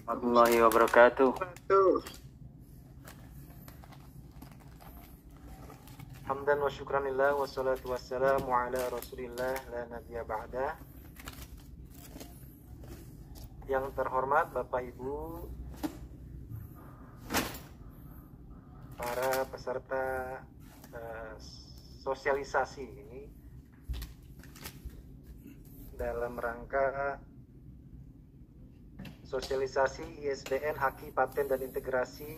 Warahmatullahi wabarakatuh. Hamdan wa syukranillah wassalatu wassalamu ala rasulillah la nabiyya ba'da. Yang terhormat Bapak Ibu, para peserta sosialisasi ini dalam rangka sosialisasi ISBN Haki Paten dan Integrasi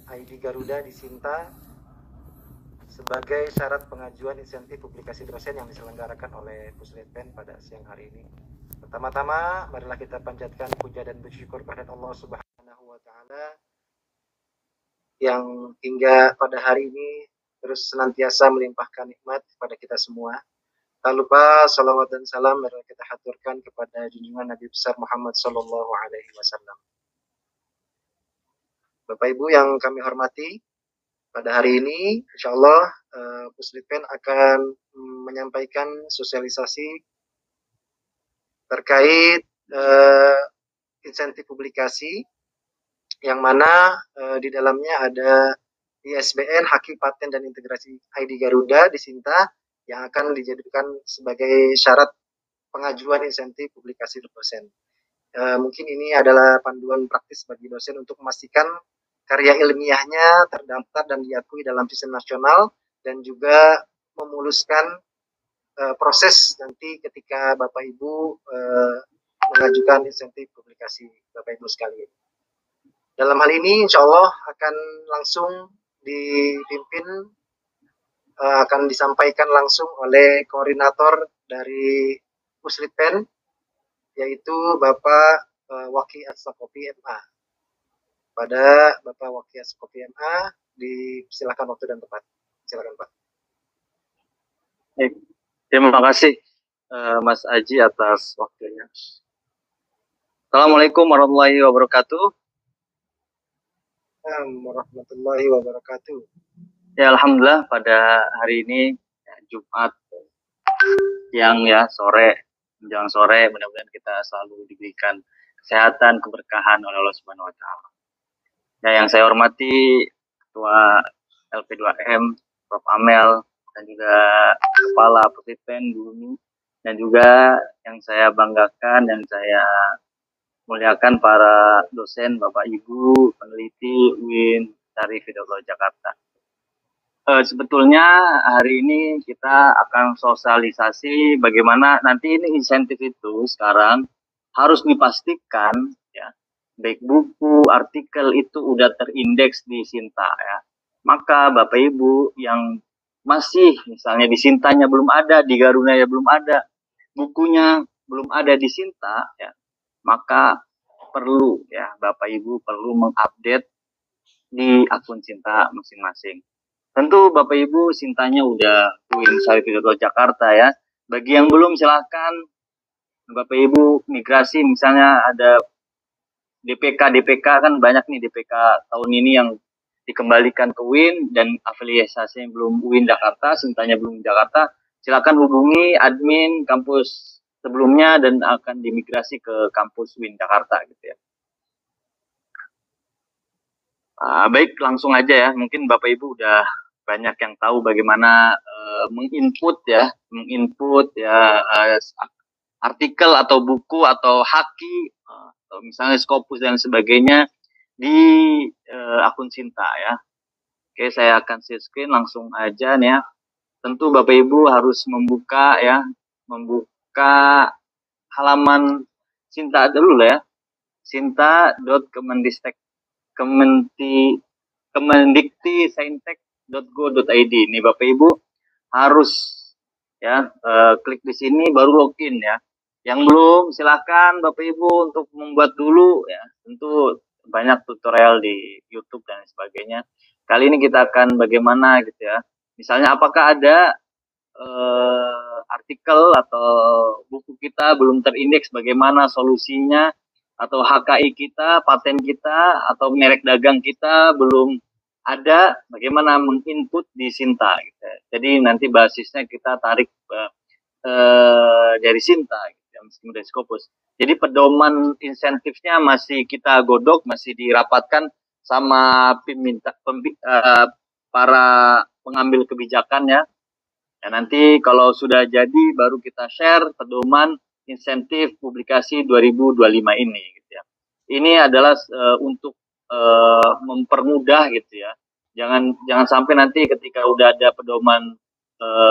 ID Garuda di Sinta sebagai syarat pengajuan insentif publikasi dosen yang diselenggarakan oleh Puslitpen pada siang hari ini. Pertama-tama, marilah kita panjatkan puja dan bersyukur kepada Allah Subhanahu wa Ta'ala yang hingga pada hari ini terus senantiasa melimpahkan nikmat kepada kita semua. Tak lupa salawat dan salam marilah kita haturkan kepada junjungan Nabi besar Muhammad Sallallahu Alaihi Wasallam. Bapak Ibu yang kami hormati, pada hari ini insya Allah Puslitpen akan menyampaikan sosialisasi terkait insentif publikasi yang mana di dalamnya ada ISBN Haki Paten dan Integrasi ID Garuda di Sinta yang akan dijadikan sebagai syarat pengajuan insentif publikasi dosen. Mungkin ini adalah panduan praktis bagi dosen untuk memastikan karya ilmiahnya terdaftar dan diakui dalam sistem nasional dan juga memuluskan proses nanti ketika Bapak Ibu mengajukan insentif publikasi Bapak Ibu sekalian. Dalam hal ini insya Allah akan langsung dipimpin akan disampaikan langsung oleh koordinator dari Puslitpen, yaitu Bapak Waki As-Sakopi MA. Pada Bapak Waki As-Sakopi MA, dipersilakan waktu dan tempat. Silakan Pak. Terima kasih Mas Aji atas waktunya. Assalamualaikum warahmatullahi wabarakatuh. Warahmatullahi wabarakatuh. Ya, alhamdulillah pada hari ini ya, Jumat siang ya, menjelang sore, mudah-mudahan kita selalu diberikan kesehatan, keberkahan oleh Allah Subhanahu wa Ta'ala. Ya, yang saya hormati Ketua LP2M Prof Amel dan juga Kepala Puslitpen Bumi, dan juga yang saya banggakan dan saya muliakan para dosen, Bapak Ibu, peneliti UIN Syarif Hidayatullah Jakarta. Sebetulnya hari ini kita akan sosialisasi bagaimana nanti ini insentif itu sekarang harus dipastikan ya, baik buku, artikel itu udah terindeks di Sinta ya. Maka Bapak Ibu yang masih misalnya di Sintanya belum ada, di Garuda ya belum ada, bukunya belum ada di Sinta ya, maka perlu ya Bapak Ibu perlu mengupdate di akun Sinta masing-masing. Tentu Bapak Ibu Sintanya udah UIN Syarif Hidayatullah Jakarta ya. Bagi yang belum silahkan Bapak Ibu migrasi, misalnya ada DPK kan banyak nih DPK tahun ini yang dikembalikan ke UIN dan afiliasinya belum UIN Jakarta, Sintanya belum Jakarta, silakan hubungi admin kampus sebelumnya dan akan dimigrasi ke kampus UIN Jakarta gitu ya. Baik, langsung aja ya. Mungkin Bapak Ibu udah banyak yang tahu bagaimana menginput artikel atau buku atau haki atau misalnya Scopus dan sebagainya di akun Sinta ya. Oke, saya akan share screen langsung aja nih ya. Tentu Bapak Ibu harus membuka halaman Sinta dulu ya. Kemendikti-saintek.go.id. Ini Bapak Ibu harus ya klik di sini baru login ya. Yang belum silakan Bapak Ibu untuk membuat dulu ya. Tentu banyak tutorial di YouTube dan sebagainya. Kali ini kita akan bagaimana gitu ya. Misalnya apakah ada artikel atau buku kita belum terindeks, bagaimana solusinya, atau HKI kita, paten kita, atau merek dagang kita belum ada, bagaimana menginput di Sinta gitu. Jadi nanti basisnya kita tarik dari Sinta gitu. ya, meskipun dari Scopus. Jadi pedoman insentifnya masih kita godok, masih dirapatkan sama para pengambil kebijakan ya. Ya, nanti kalau sudah jadi baru kita share pedoman insentif publikasi 2025 ini gitu ya. Ini adalah untuk mempermudah gitu ya. Jangan sampai nanti ketika udah ada pedoman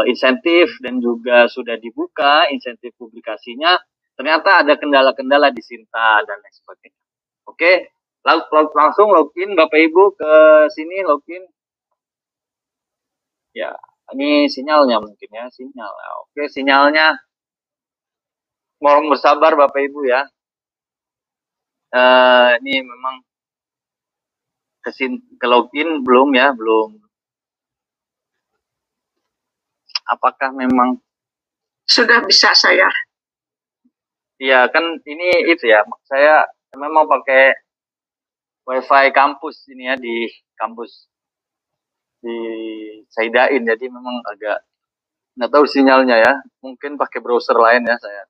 insentif dan juga sudah dibuka insentif publikasinya, ternyata ada kendala-kendala di Sinta dan lain sebagainya. Oke, langsung login Bapak Ibu ke sini login. Ya, ini sinyalnya mungkin ya, sinyal. Oke, sinyalnya. Mohon bersabar Bapak Ibu ya. Ini memang ke login belum ya, belum. Apakah memang sudah bisa saya? Iya, kan ini itu ya. Saya memang pakai WiFi kampus ini ya, di kampus di Saidain, jadi memang agak nggak tahu sinyalnya ya. Mungkin pakai browser lain ya saya.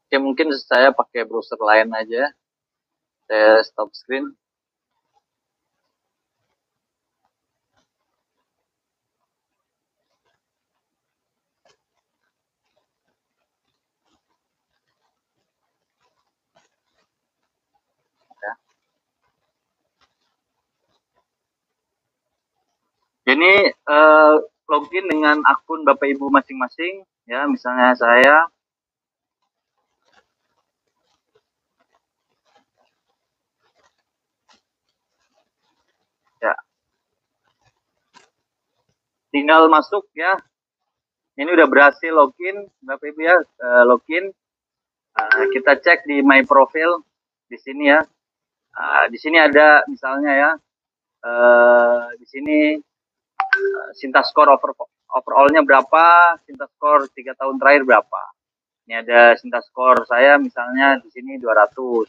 Oke, mungkin saya pakai browser lain aja. Saya stop screen. Jadi login dengan akun Bapak Ibu masing-masing ya, misalnya saya ya tinggal masuk ya. Ini udah berhasil login Bapak Ibu ya, login. Kita cek di my profile di sini ya. Di sini ada misalnya ya, di sini Sinta score overall-nya berapa, Sinta score 3 tahun terakhir berapa. Ini ada Sinta score saya misalnya di sini 243.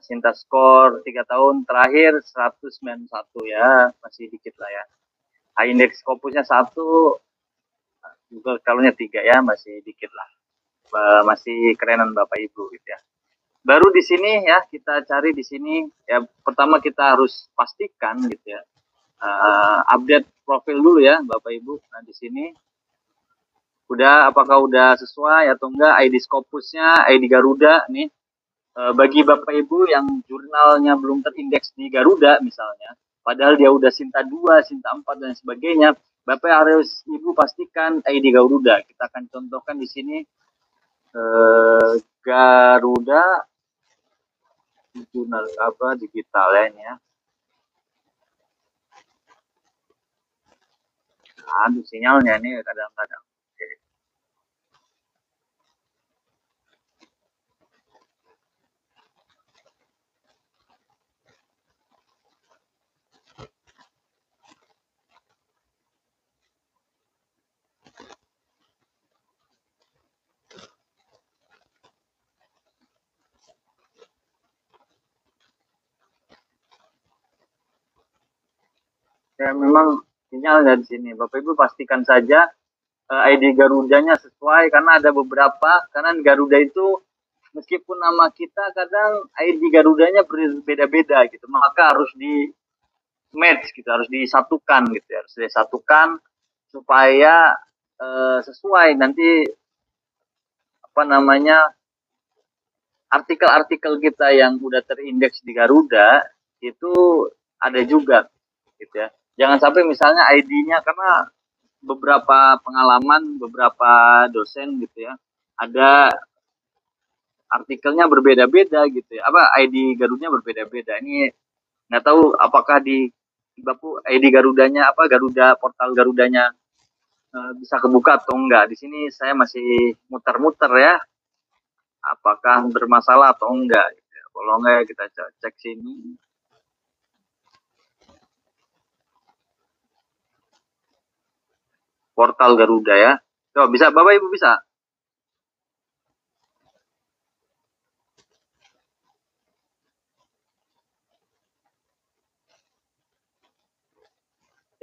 Sinta score 3 tahun terakhir 191 ya, masih dikit lah ya. Indeks Scopusnya 1, Google Scholar-nya 3 ya, masih dikit lah. Masih kerenan Bapak Ibu gitu ya. Baru di sini ya, kita cari di sini ya, pertama kita harus pastikan gitu ya, update profil dulu ya Bapak Ibu. Nah di sini apakah udah sesuai atau enggak ID Scopusnya, ID Garuda nih. Bagi Bapak Ibu yang jurnalnya belum terindeks di Garuda misalnya, padahal dia udah Sinta 2, Sinta 4 dan sebagainya, Bapak harus Ibu pastikan ID Garuda. Kita akan contohkan di sini Garuda jurnal apa digital ya ini ya. Aduh sinyalnya nih kadang-kadang. Ya memang sinyalnya di sini. Bapak Ibu pastikan saja ID Garudanya sesuai, karena ada beberapa, karena Garuda itu meskipun nama kita kadang ID Garudanya berbeda-beda gitu, maka harus di match gitu, harus disatukan gitu ya, harus disatukan supaya sesuai nanti apa namanya artikel-artikel kita yang udah terindeks di Garuda itu ada juga gitu ya. Jangan sampai misalnya ID-nya, karena beberapa pengalaman beberapa dosen gitu ya, ada artikelnya berbeda-beda gitu ya, apa ID Garudanya berbeda-beda. Ini nggak tahu apakah di Bapak ID Garudanya apa Garuda, portal Garudanya bisa kebuka atau enggak. Di sini saya masih muter-muter ya, apakah bermasalah atau enggak gitu ya. Kalau enggak kita cek sini. Portal Garuda ya. Coba bisa Bapak Ibu bisa.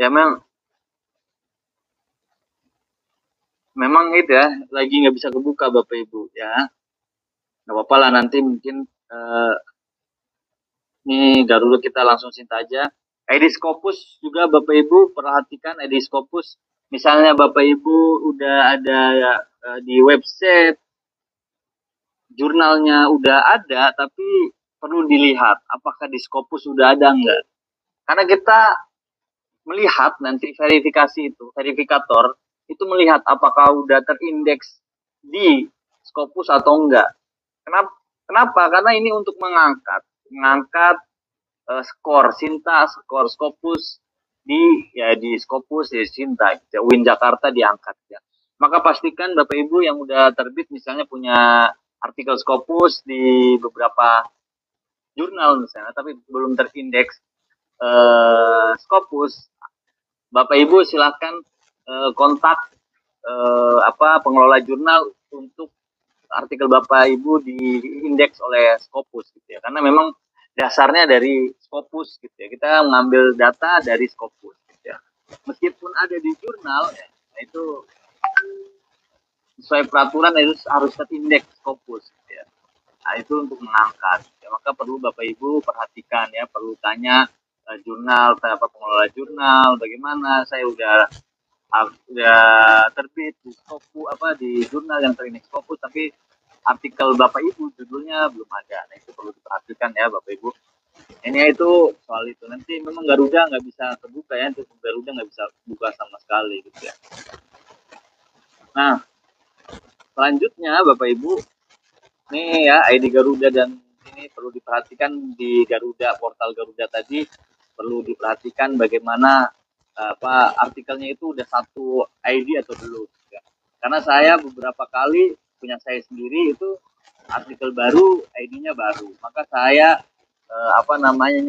Ya memang itu ya, lagi nggak bisa kebuka Bapak Ibu ya. Nggak apa-apa lah, nanti mungkin ini Garuda kita langsung cinta aja. Aedes Scopus juga Bapak Ibu perhatikan Aedes Scopus. Misalnya Bapak Ibu udah ada di website, jurnalnya udah ada, tapi perlu dilihat apakah di Scopus sudah ada enggak. Karena kita melihat nanti verifikasi itu, verifikator itu melihat apakah udah terindeks di Scopus atau enggak. Kenapa? Karena ini untuk mengangkat skor Sinta, skor Scopus di Scopus di Sinta, gitu. UIN Jakarta diangkat ya. Maka pastikan Bapak Ibu yang udah terbit misalnya punya artikel Scopus di beberapa jurnal misalnya, tapi belum terindeks Scopus, Bapak Ibu silakan kontak pengelola jurnal untuk artikel Bapak Ibu diindeks oleh Scopus gitu ya. Karena memang dasarnya dari Scopus gitu ya. Kita mengambil data dari Scopus gitu ya. Meskipun ada di jurnal ya, itu sesuai peraturan itu harus terindeks Scopus gitu ya. Nah, itu untuk mengangkat. Ya, maka perlu Bapak Ibu perhatikan ya, perlu tanya jurnal, pengelola jurnal, bagaimana saya udah terbit di Scopus di jurnal yang terindeks Scopus, tapi artikel Bapak Ibu judulnya belum ada. Nah, itu perlu diperhatikan ya Bapak Ibu. Ini itu soal itu. Nanti memang Garuda nggak bisa terbuka ya, untuk Garuda nggak bisa buka sama sekali gitu ya. Nah, selanjutnya Bapak Ibu, ini ya ID Garuda, dan ini perlu diperhatikan di Garuda, portal Garuda tadi perlu diperhatikan bagaimana artikelnya itu udah satu ID atau belum ya. Karena saya beberapa kali punya saya sendiri itu artikel baru, ID-nya baru, maka saya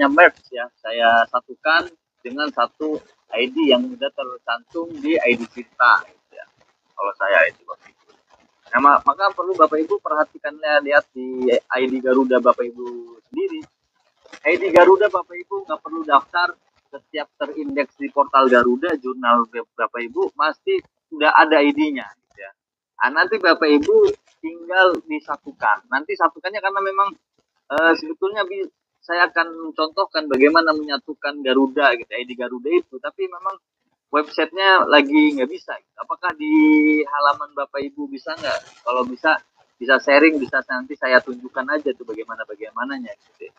merge ya, saya satukan dengan satu ID yang sudah tercantum di ID kita gitu ya. Kalau saya itu nah, maka perlu Bapak Ibu perhatikan, lihat di ID Garuda Bapak Ibu sendiri. ID Garuda Bapak Ibu nggak perlu daftar, setiap terindeks di portal Garuda jurnal Bapak Ibu pasti sudah ada ID-nya gitu ya. Nah, nanti Bapak Ibu tinggal disatukan. Nanti satukannya karena memang sebetulnya saya akan mencontohkan bagaimana menyatukan Garuda gitu, ID Garuda itu, tapi memang websitenya lagi nggak bisa. Apakah di halaman Bapak Ibu bisa nggak? Kalau bisa sharing, bisa nanti saya tunjukkan aja tuh bagaimananya gitu.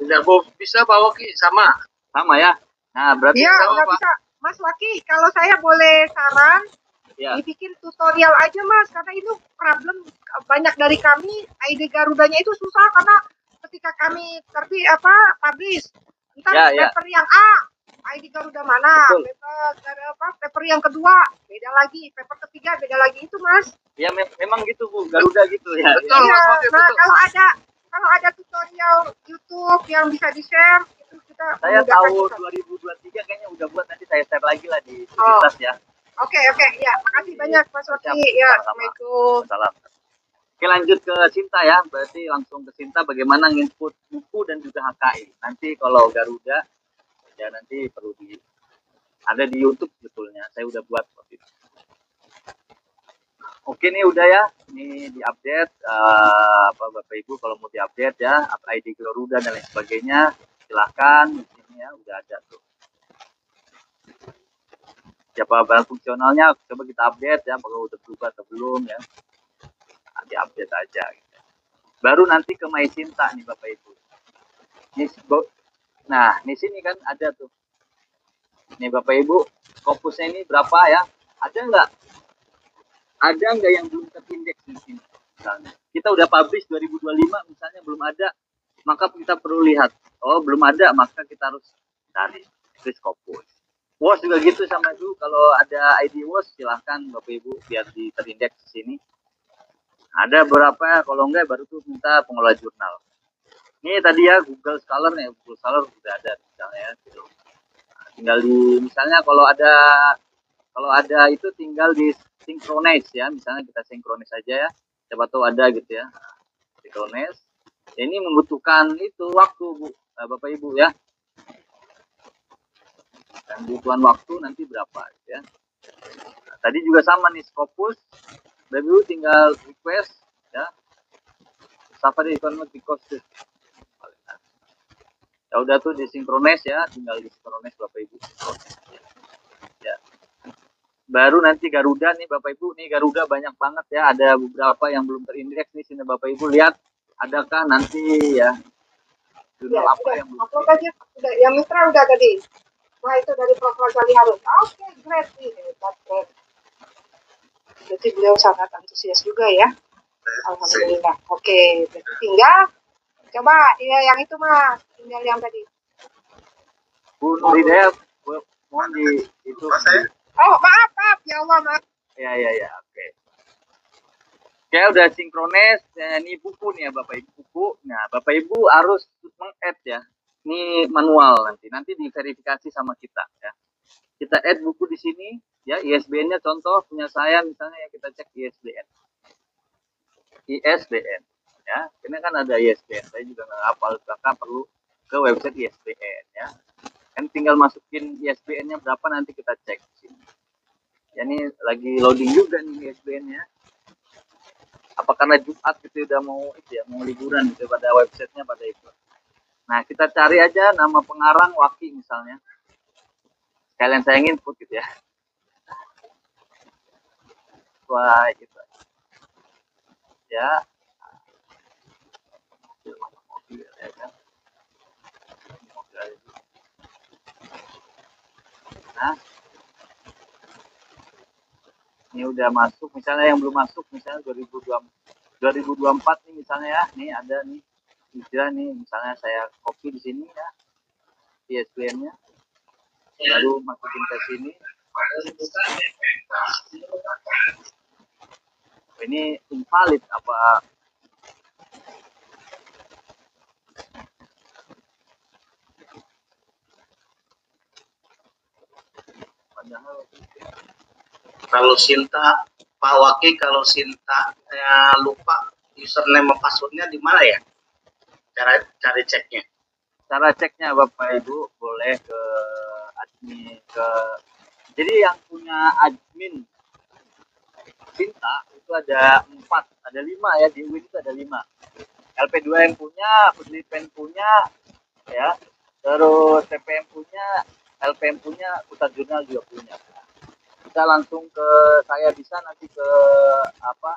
Tidak bisa Pak Waki, sama ya. Nah, berarti ya nggak bisa Mas Waki. Kalau saya boleh saran, ya, dibikin tutorial aja Mas, karena itu problem banyak dari kami. ID Garudanya itu susah karena ketika kami publish, ntar paper yang A, ID Garuda mana, paper yang kedua beda lagi, paper ketiga beda lagi, itu Mas. Ya memang gitu Bu, Garuda gitu ya. Betul, ya, Mas Waki, nah, betul. Kalau ada tutorial YouTube yang bisa di-share, itu kita saya tahu 2023 kayaknya udah buat, nanti saya share lagi lah di komunitas ya. Oke, ya, makasih banyak Mas Waki. Ya, Assalamualaikum. Salam. Oke, lanjut ke Sinta ya, berarti langsung ke Sinta bagaimana nginput buku dan juga HKI. Nanti kalau Garuda ya nanti perlu ada di YouTube sebetulnya, saya udah buat waktu itu. Oke, nih udah ya, ini diupdate Bapak Ibu kalau mau diupdate ya, ID Garuda dan lain sebagainya, silahkan di sini ya, udah ada tuh. Siapa barang fungsionalnya coba kita update ya, kalau udah berubah atau belum ya, diupdate aja. Gitu. Baru nanti ke My Sinta nih Bapak Ibu. Nah, di sini kan ada tuh. Nih Bapak Ibu, Scopusnya ini berapa ya? Ada nggak yang belum terindeks di sini? Misalnya, kita udah publish 2025, misalnya belum ada, maka kita perlu lihat. Oh, belum ada, maka kita harus cari Scopus. WOS juga gitu sama itu. Kalau ada ID WOS, silahkan Bapak Ibu biar terindeks di sini. Ada berapa? Kalau enggak, baru tuh minta pengelola jurnal. Ini tadi ya Google Scholar nih, Google Scholar udah ada misalnya. Gitu. Nah, tinggal misalnya kalau ada itu tinggal di synchronize ya, misalnya kita synchronize aja ya, siapa tahu ada gitu ya, synchronize. Ini membutuhkan itu waktu Bu, Bapak Ibu ya. dan kebutuhan waktu nanti berapa gitu ya. Nah, tadi juga sama nih Scopus, BBU tinggal request ya Safari Economic Cost. Ya udah tuh disinkronis ya, tinggal disinkronis Bapak Ibu. Ya. Baru nanti Garuda nih Bapak Ibu, nih Garuda banyak banget ya, ada beberapa yang belum terindeks nih sini Bapak Ibu lihat, adakah nanti ya jurnal apa udah, yang belum upload aja, udah, yang Mitra udah tadi. Wah itu dari Prof. Razali Harun. Oke, great nih, great. Berarti beliau sangat antusias juga ya. Alhamdulillah. Oke, berarti tinggal coba ya yang itu Mas, tinggal yang tadi. Bu Nuridaya, mohon di itu. Oh maaf ya Allah maaf. Ya, oke. Oke, udah sinkronis. Ini buku nih ya Bapak Ibu, buku. Nah Bapak Ibu harus meng-add ya. Ini manual nanti diverifikasi sama kita ya. Kita add buku di sini ya, ISBN-nya contoh punya saya misalnya ya, kita cek ISBN ya, ini kan ada ISBN, saya juga nggak hafal, kakak perlu ke website ISBN ya, kan tinggal masukin ISBN-nya berapa nanti kita cek di sini ya. Ini lagi loading juga nih ISBN-nya, apa karena Jumat gitu udah mau itu ya, mau liburan gitu pada websitenya pada itu. Nah kita cari aja nama pengarang Waki misalnya, sekalian saya input gitu ya. Wah gitu ya. Nah ini udah masuk, misalnya yang belum masuk misalnya 2024 nih misalnya ya, nih ada nih istilah nih, misalnya saya copy di sini ya ISBN-nya, lalu masukin ke sini. Ini invalid apa? Padahal kalau Sinta, Pak Waki, kalau Sinta lupa username passwordnya di mana ya? Cara cari ceknya. Cara ceknya Bapak Ibu boleh ke admin, jadi yang punya admin Sinta itu ada 4, ada 5 ya, di Win itu ada 5. LP2 yang punya, Puslipen punya ya, terus TPM punya, LPM punya, Pusat Jurnal juga punya. Bisa langsung ke saya, bisa nanti ke apa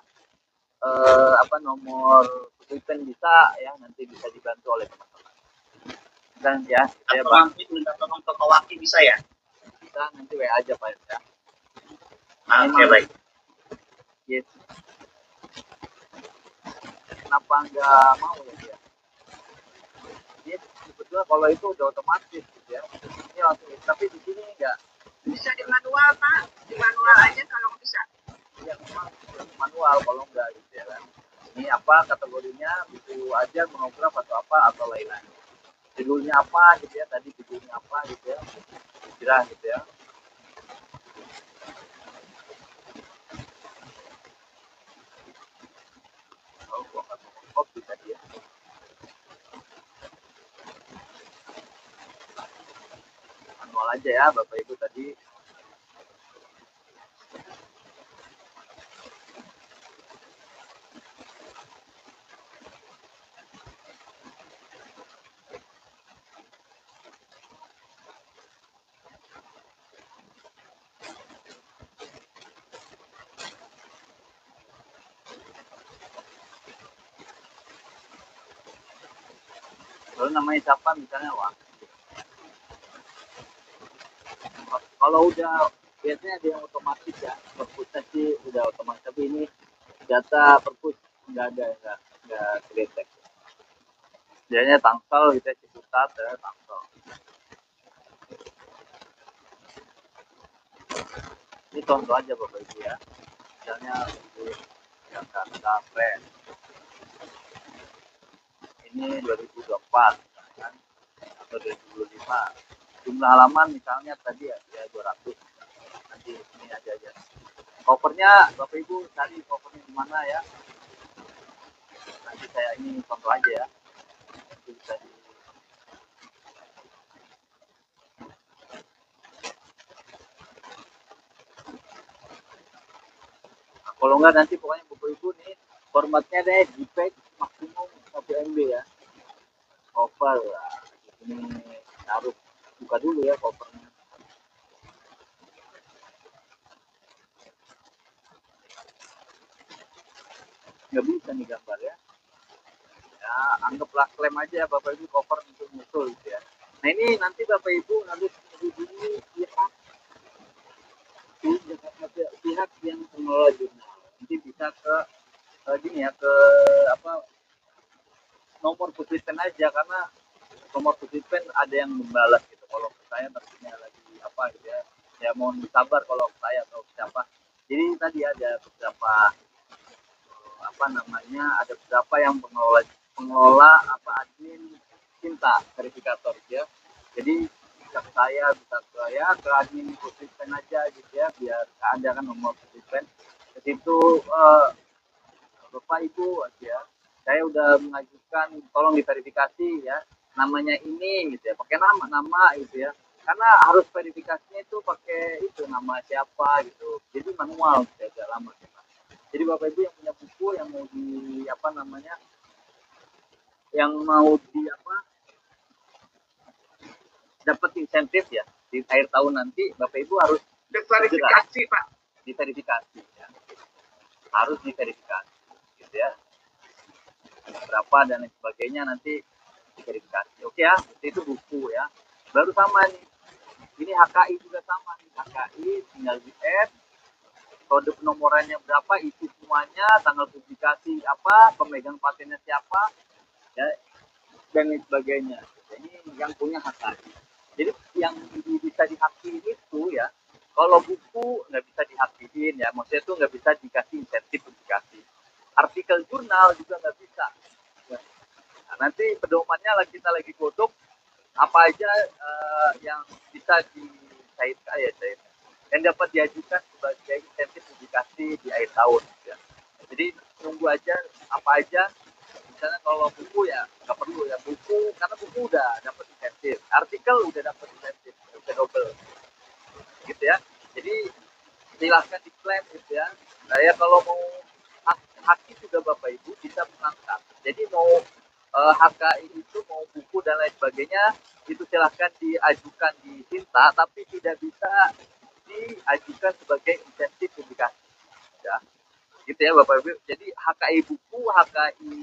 nomor Puslipen bisa ya, nanti bisa dibantu oleh teman-teman. Dan ya, saya nanti minta tolong ke Pak Waki bisa ya? Bisa, nanti WA aja Pak ya. Oke, baik. Yes. Kenapa nggak mau ya dia? Ini sebetulnya kalau itu udah otomatis gitu ya. Ini langsung, tapi di sini enggak. Bisa di manual Pak, di manual aja kalau bisa. Ya memang manual kalau enggak gitu ya kan. Ini apa kategorinya, buku aja, monograf atau apa atau lain-lain. Judulnya apa gitu ya, tadi judulnya apa gitu ya. Kira gitu ya. Oh, gua nggak mau copy tadi ya. Manual aja ya Bapak Ibu tadi. Lalu namanya siapa misalnya, wah. Kalau udah biasanya ada yang otomatis ya, perpusnya sih udah otomatis, tapi ini data perpus nggak ada, nggak kedetek. Biasanya Tangsel gitu ya, Ciputat ya, Tangsel. Ini contoh aja Bapak Ibu ya, misalnya di Jakarta Press ini 2024 kan, atau 2025, jumlah halaman misalnya tadi ya 200, nanti ini aja covernya Bapak Ibu cari covernya di mana ya, nanti saya ini contoh aja ya, nanti bisa di Kalau enggak nanti pokoknya Bapak Ibu nih formatnya deh JPEG maksimum 1 MB ya. Cover lah. Ini harus buka dulu ya covernya. Nggak bisa nih gambar ya. Ya anggaplah klaim aja ya Bapak Ibu cover untuk muncul gitu ya. Nah ini nanti Bapak Ibu harus menghubungi pihak yang pengelola jurnal. Nanti bisa ke gini ya, ke apa, nomor puslipen aja, karena nomor puslipen ada yang membalas gitu. Kalau saya terusnya lagi apa gitu ya, ya mohon sabar kalau saya atau siapa. Jadi tadi ada beberapa apa namanya, ada beberapa yang pengelola apa admin cinta verifikator gitu ya. Jadi bisa ke saya, bisa ke ya ke admin puslipen aja gitu ya, biar ada kan nomor puslipen. Ke situ Bapak Ibu ya, saya udah mengajukan tolong diverifikasi ya, namanya ini gitu ya, pakai nama gitu ya, karena harus verifikasinya itu pakai itu nama siapa gitu, jadi manual gitu ya, agak lama gitu. Jadi Bapak Ibu yang punya buku yang mau di apa namanya, yang mau di apa, dapat insentif ya di akhir tahun nanti, Bapak Ibu harus Diverifikasi Pak. diverifikasi ya, harus diverifikasi gitu ya, berapa dan lain sebagainya nanti diverifikasi. Oke ya, itu buku ya. Baru sama nih, ini HKI juga sama nih, HKI tinggal di add, kode penomorannya berapa, isi semuanya, tanggal publikasi apa, pemegang patennya siapa ya, dan lain sebagainya. Ini yang punya HKI. Jadi yang bisa dihakiin itu ya, kalau buku nggak bisa dihakiin ya, maksudnya itu nggak bisa dikasih insentif publikasi. Artikel jurnal juga nggak bisa. Nah, nanti pedomannya kita lagi godok apa aja yang bisa dicairkan ya, yang dapat diajukan sebagai insentif publikasi di akhir tahun ya. Jadi tunggu aja apa aja, misalnya kalau buku ya nggak perlu ya, buku karena buku udah dapat insentif, artikel udah dapat insentif, udah double gitu ya. Jadi silahkan diklaim gitu ya. Nah ya kalau mau haki juga Bapak Ibu bisa mengangkat. Jadi mau HKI itu mau buku dan lain sebagainya itu silahkan diajukan di Sinta, tapi tidak bisa diajukan sebagai insentif publikasi ya, gitu ya Bapak Ibu. Jadi HKI buku, HKI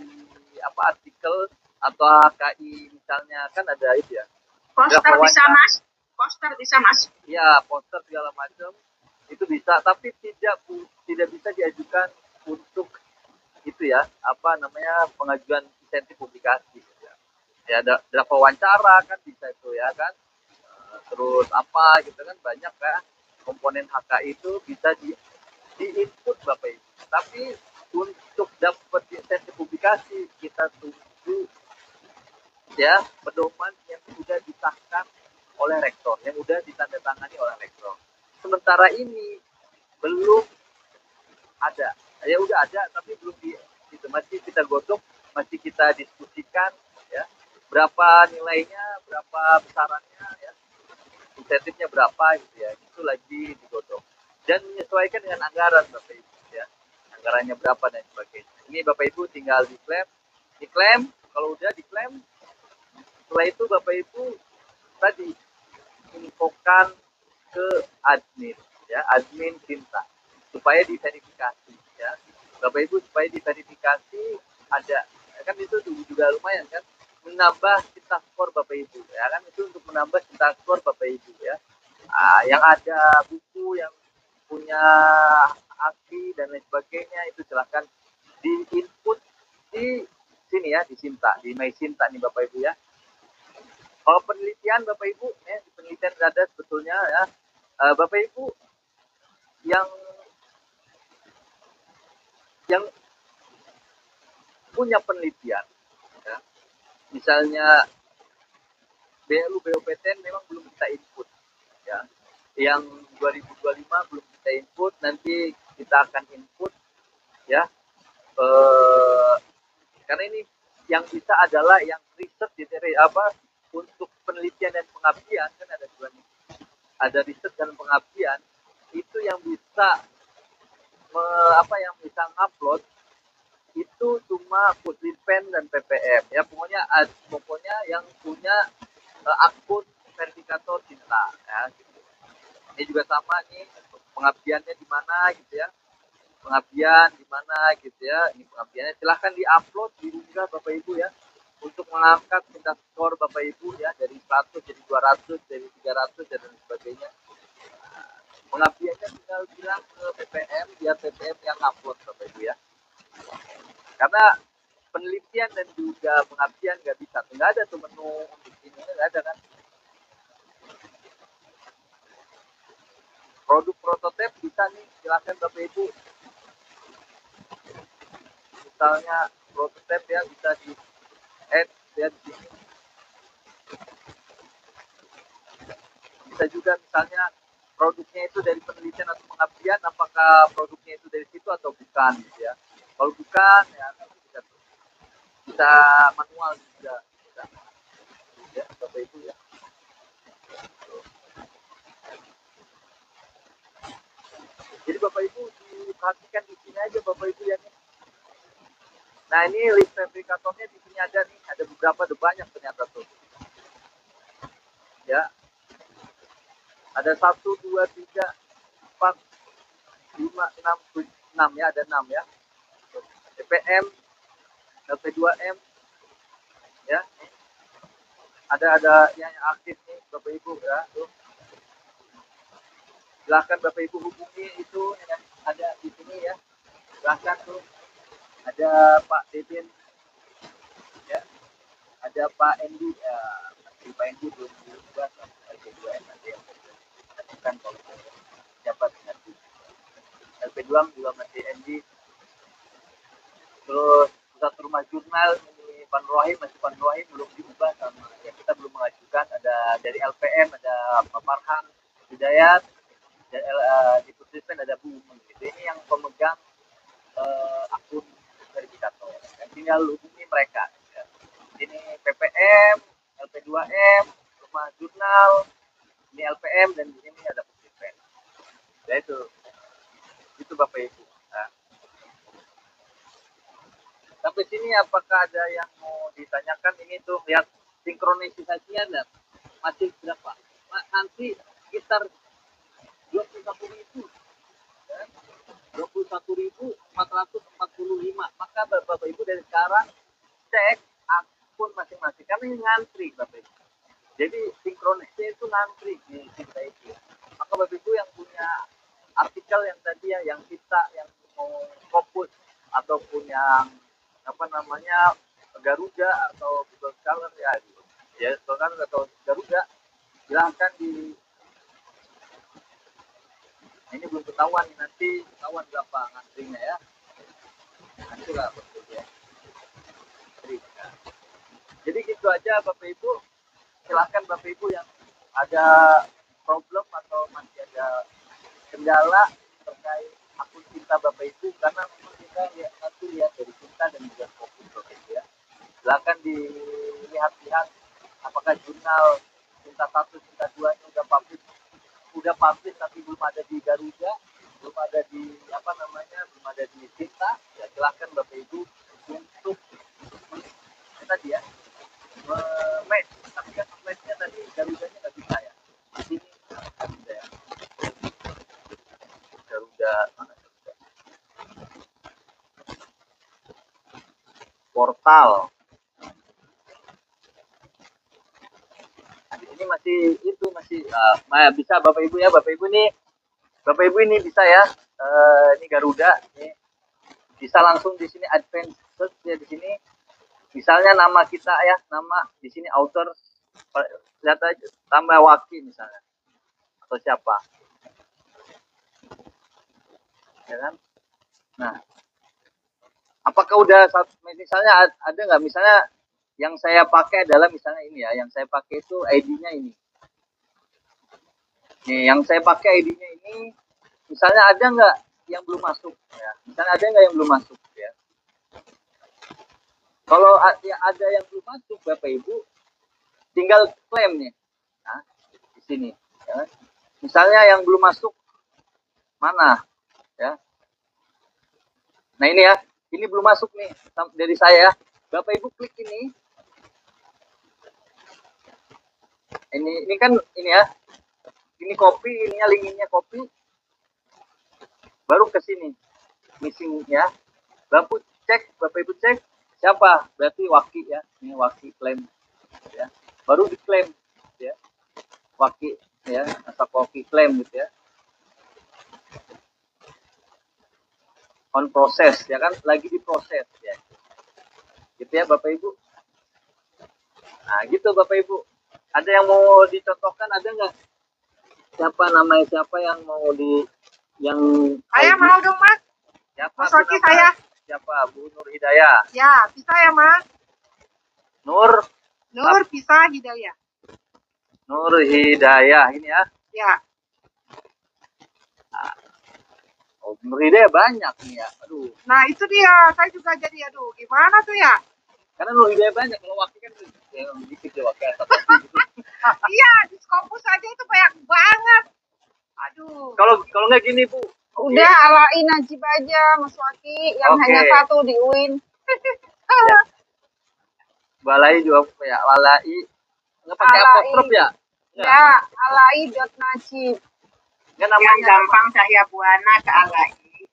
apa artikel, atau HKI misalnya kan ada itu ya, Poster bisa Mas, poster bisa Mas. Ya poster segala macam itu bisa, tapi tidak bisa diajukan untuk itu ya, apa namanya, pengajuan insentif publikasi ya. Ya ada draft wawancara kan bisa itu ya kan. Terus apa gitu kan, banyak ya komponen HKI itu bisa di input Bapak Ibu. Tapi untuk dapat insentif publikasi kita tunggu ya pedoman yang sudah disahkan oleh rektor, yang sudah ditandatangani oleh rektor. Sementara ini belum ada, ya udah ada tapi belum itu masih kita godok, masih kita diskusikan ya, berapa nilainya, berapa besarannya ya, insentifnya berapa gitu ya, itu lagi digodok dan menyesuaikan dengan anggaran Bapak Ibu ya, anggarannya berapa dan sebagainya. Ini Bapak Ibu tinggal diklaim, kalau udah diklaim, setelah itu Bapak Ibu tadi infokan ke admin ya, admin Sinta supaya diverifikasi ya Bapak Ibu, supaya diverifikasi ada kan, itu juga lumayan kan, menambah Sinta skor Bapak Ibu ya kan, itu untuk menambah Sinta skor Bapak Ibu ya. Yang ada buku yang punya haki dan lain sebagainya itu silahkan di input di sini ya, di Sinta, di My Sinta nih Bapak Ibu ya. Kalau penelitian Bapak Ibu ya, di penelitian ada sebetulnya ya, Bapak Ibu yang punya penelitian ya, misalnya BLU BOPTN memang belum kita input ya, yang 2025 belum kita input, nanti kita akan input ya, karena ini yang bisa adalah yang riset di apa, untuk penelitian dan pengabdian kan ada dua nih, ada riset dan pengabdian, itu yang bisa yang bisa ngupload itu cuma Pusdinpen dan PPM ya, pokoknya yang punya akun verifikator Cinta ya gitu. Ini juga sama nih, pengabdiannya di mana gitu ya, pengabdian di mana gitu ya, ini pengabdiannya silahkan diupload, diunggah Bapak Ibu ya, untuk mengangkat tingkat skor Bapak Ibu ya, dari 100 jadi 200, dari 300 dan sebagainya. Pengabdiannya tinggal bilang ke PPM, biar PPM yang upload Bapak Ibu ya. Karena penelitian dan juga pengabdian nggak bisa, nggak ada tuh menu untuk ini, nggak ada kan. Produk prototipe bisa nih, silakan Bapak Ibu. Misalnya prototipe ya bisa di add ya di sini. Bisa juga misalnya produknya itu dari penelitian atau pengabdian, apakah produknya itu dari situ atau bukan gitu ya. Kalau bukan ya bisa manual juga bisa. Ya Bapak Ibu ya. Jadi Bapak Ibu diperhatikan di sini aja Bapak Ibu ya nih. Nah ini list verifikatornya di sini ada nih, ada beberapa, ada banyak ternyata tuh. Ya, ada 1, 2, 3, 4, 5, 6, 6 ya, ada 6 ya. TPM, LP2M, ya. Ada yang aktif nih Bapak Ibu ya. Tuh. Silahkan Bapak Ibu hubungi itu ya, ada di sini ya. Silahkan tuh. Ada Pak Deden, ya. Ada Pak Endi, ya. Pak Endi belum diubah sama LP2M nanti yang kan kalau dapat nanti. LP2M juga masih Endi. Terus pusat rumah jurnal ini Pan Rohim, masih Pan Rohim belum diubah sama ya, kita belum mengajukan. Ada dari LPM ada Pak Farhan Hidayat, dan di Pusdinpen ada Bu gitu. Ini yang pemegang akun verifikator ya. Tinggal hubungi mereka ya. Ini PPM, LP2M, rumah jurnal, ini LPM, dan di sini ada Pusdinpen ya. Itu Bapak Ibu. Nah, sampai sini apakah ada yang mau ditanyakan? Ini tuh lihat sinkronisasinya dan masih berapa? Nanti sekitar 21.000 ya. 21.445. Maka Bapak Ibu dari sekarang cek akun masing-masing. Karena ini ngantri Bapak Ibu. Jadi sinkronisnya itu ngantri di kita itu. Maka Bapak Ibu yang punya artikel yang tadi ya, yang kita yang mau fokus ataupun yang apa namanya Garuda atau Google Scholar ya Scholar atau Garuda, silahkan di ini belum ketahuan nanti ketahuan berapa ngantrinya ya, nanti lah betul ya. Jadi gitu aja Bapak Ibu, silahkan Bapak Ibu yang ada problem atau masih ada kendala terkait akun Cinta Bapak Ibu, karena memang kita lihat dari Cinta dan juga fokus Bapak Ibu ya. Silahkan dilihat-lihat apakah jurnal Cinta 1, Cinta 2 ini udah publish tapi belum ada di Garuda, belum ada di belum ada di Cinta ya. Silahkan Bapak Ibu untuk tadi ya match, tapi kan matchnya tadi Garudanya nggak bisa ya. Di sini nggak bisa ya. Garuda mana Garuda? Portal. Ini masih bisa Bapak Ibu ya, Bapak Ibu ini bisa ya. Ini Garuda, ini bisa langsung di sini advance search ya di sini. Misalnya nama kita ya, nama di sini author, lihat aja tambah Waki misalnya atau siapa, ya kan? Nah, apakah udah misalnya ada nggak misalnya yang saya pakai adalah misalnya ini ya, yang saya pakai itu ID-nya ini. Nih, yang saya pakai ID-nya ini, misalnya ada nggak yang belum masuk ya? Misalnya ada nggak yang belum masuk ya? Kalau ada yang belum masuk Bapak Ibu, tinggal klaim nih. Nah, di sini ya. Misalnya yang belum masuk mana ya? Nah ini ya, ini belum masuk nih dari saya. Bapak Ibu klik ini. Ini kan ini ya. Ini copy, ininya linknya copy. Baru ke sini. Missing ya. Bapak Ibu cek siapa? Berarti Waki ya. Ini Waki klaim ya. Baru diklaim ya. Waki ya, asal Waki klaim gitu ya. On proses ya kan, lagi diproses ya. Gitu ya Bapak Ibu. Nah, gitu Bapak Ibu. Ada yang mau dicontohkan, ada nggak? Siapa yang mau yang Saya mau dong, Mas. Siapa? Mas Waki saya. Siapa? Bu Nur Hidayah. Ya, bisa ya, Mas. Nur bisa Hidayah. Nur Hidayah ini ya. Ya. Oh, Nur Hidayah banyak nih ya. Aduh. Nah, itu dia. Saya juga jadi gimana tuh ya? Karena Nur Hidayah banyak, kalau Waki kan dikit ya Waki gitu. Iya, di Scopus aja itu banyak banget. Aduh. Kalau nggak gini Bu. Udah alain Najib aja Mas Waki yang hanya satu di UIN. Ya. Balai juga ya, Walai. Nggak pakai apostrop ya? Ya, alai.najib. Nggak namanya yang gampang Cahya Buana ke Alai.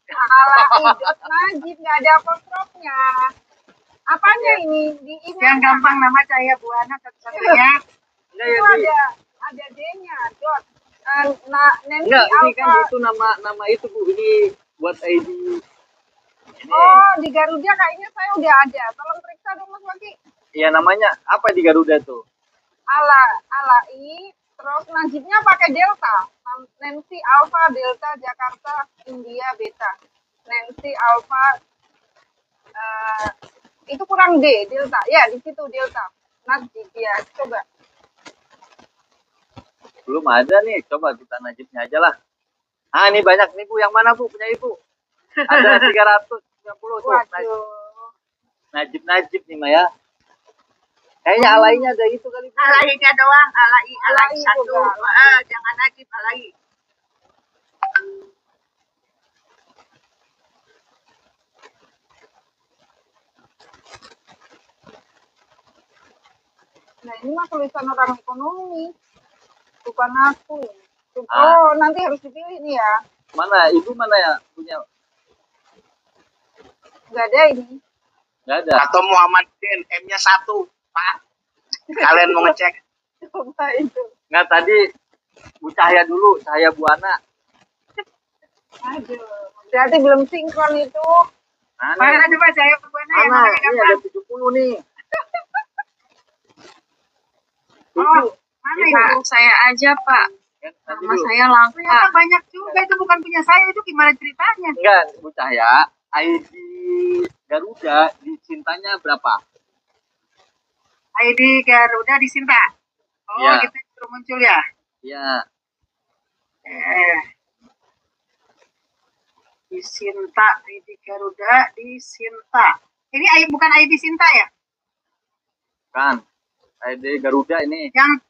Alai.najib nggak ada apostrofnya. Apanya ini? Di email yang gampang nama Cahya Buana satu-satunya. Itu ada D-nya, dot. Enggak, ini kan itu nama itu Bu, ini buat ID. Ini. Oh, di Garuda kayaknya saya udah ada. Tolong periksa dong Mas Waki. Iya, namanya apa di Garuda tuh? Alai, terus Najibnya pakai delta. Nancy Alpha Delta Jakarta India Beta. Nancy Alpha itu kurang D, delta. Ya, di situ delta. Najib ya, coba. Belum ada nih, coba kita Najibnya aja lah. Ah, ini banyak nih Bu, yang mana Bu punya Ibu? Ada 390 tuh. Najib nih Maya. Kayaknya alainya ada itu kali. Alainya doang, alai satu. Jangan Najib alai. Nah, ini mah tulisan orang ekonomi. Bukan aku. Oh, nanti harus dipilih nih ya. Mana? Ibu mana ya punya? Nggak ada ini. Nggak ada. Atau Muhammadin, M-nya 1, Pak. Kalian mau ngecek? Coba itu. Nggak, tadi Bu Cahya dulu, Cahya Buana. Aduh, berarti belum sinkron itu. Mana coba Cahya Buana yang mana? Ini ada 70 nih. Mana itu? Saya aja, Pak. Nama saya langsung. Ternyata banyak juga, itu bukan punya saya, itu gimana ceritanya? Enggak, Bu Cahya, ID Garuda di Cintanya berapa? ID Garuda di Sinta. Oh, ya. gitu baru muncul ya? Iya. Di Sinta, ID Garuda di Sinta. Ini bukan ID Sinta ya? Kan, ID Garuda ini. Yang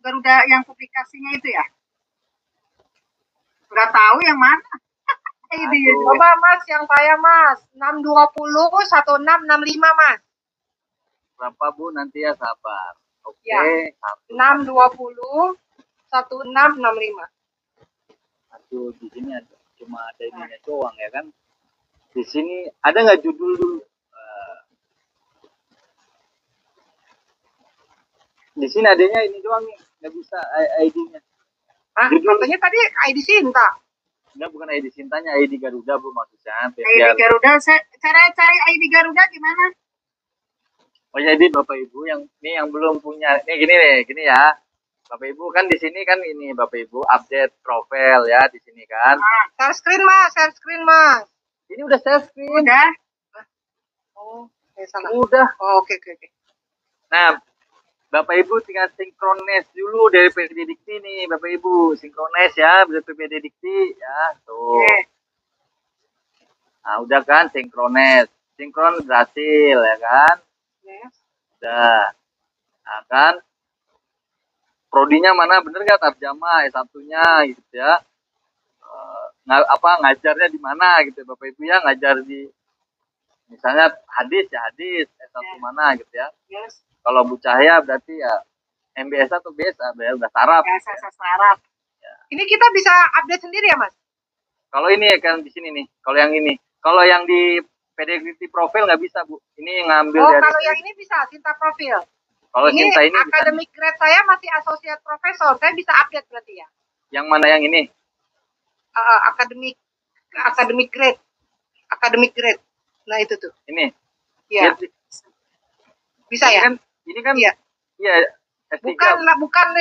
Garuda yang publikasinya itu ya? Nggak tahu yang mana. ID coba Mas, yang saya Mas. 620 1665 Mas. Berapa Bu nanti ya, sabar. Oke. Ya. 620 1665. Aduh, di sini ada cuma ada ininya doang ya kan. Di sini ada nggak judul dulu? Di sini adanya ini doang nih, nggak bisa ID-nya. Contohnya tadi ID Sinta. Enggak, bukan ID Sintanya, ID Garuda Bu maksudnya. ID Garuda, cara cari ID Garuda gimana? Oh jadi Bapak Ibu yang ini yang belum punya, nih gini ya. Bapak Ibu kan di sini kan ini Bapak Ibu update profil ya di sini kan. Share screen Mas. Ini udah share screen. Udah. Oh, salah. Udah. Oh, oke. Nah, Bapak Ibu tinggal sinkronis dulu dari PPD Dikti nih, Bapak Ibu sinkronis ya dari PPD Dikti ya, tuh. Nah, udah kan sinkron berhasil ya kan? Udah. Nah, kan prodinya mana bener nggak tarjama S1-nya gitu ya? ngajarnya di mana gitu Bapak Ibu ya, ngajar di misalnya hadis ya hadis S1 mana gitu ya. Yes. Kalau Bu Cahaya berarti ya MBS atau BSA ya udah saraf. Bahasa saraf. Ya. Ini kita bisa update sendiri ya Mas? Kalau ini kan di sini nih, kalau yang ini. Kalau yang di PDGT profil nggak bisa Bu. Ini ngambil dari. Kalau yang ini bisa Sinta profil. Kalau Sinta ini academic grade saya masih associate professor, saya bisa update berarti ya. Yang mana yang ini? Academic grade. Academic grade. Nah itu tuh. Ini. Iya. Bisa ini ya? Ini kan iya. Iya. Bukan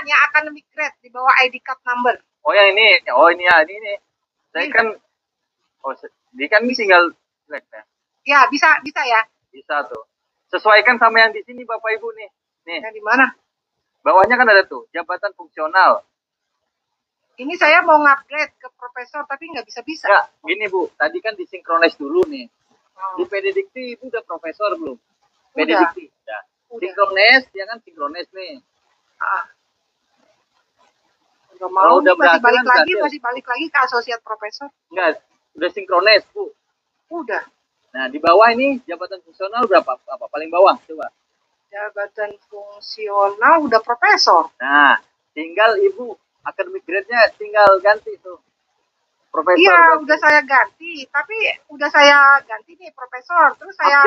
ya academic grade di bawah ID card number. Oh yang ini. Oh ini ya, ini. Saya kan dia kan tinggal select ya. Ya, bisa ya. Bisa tuh. Sesuaikan sama yang di sini Bapak Ibu nih. Nih. Yang di mana? Bawahnya kan ada tuh, jabatan fungsional. Ini saya mau ngupgrade ke profesor tapi nggak bisa-bisa. Ya, gini Bu, tadi kan disinkronis dulu nih. Di PDDikti Ibu udah profesor belum? PDDikti udah. Sinkronis, ya kan sinkronis nih. Kalau udah masih balik lagi ke asosiat profesor. Enggak, udah sinkronis Bu. Udah. Nah di bawah ini jabatan fungsional berapa? Apa paling bawah coba? Jabatan fungsional udah profesor. Nah tinggal Ibu academic grade-nya tinggal ganti tuh. Profesor. Iya, udah saya ganti. Tapi udah saya ganti nih profesor. Terus saya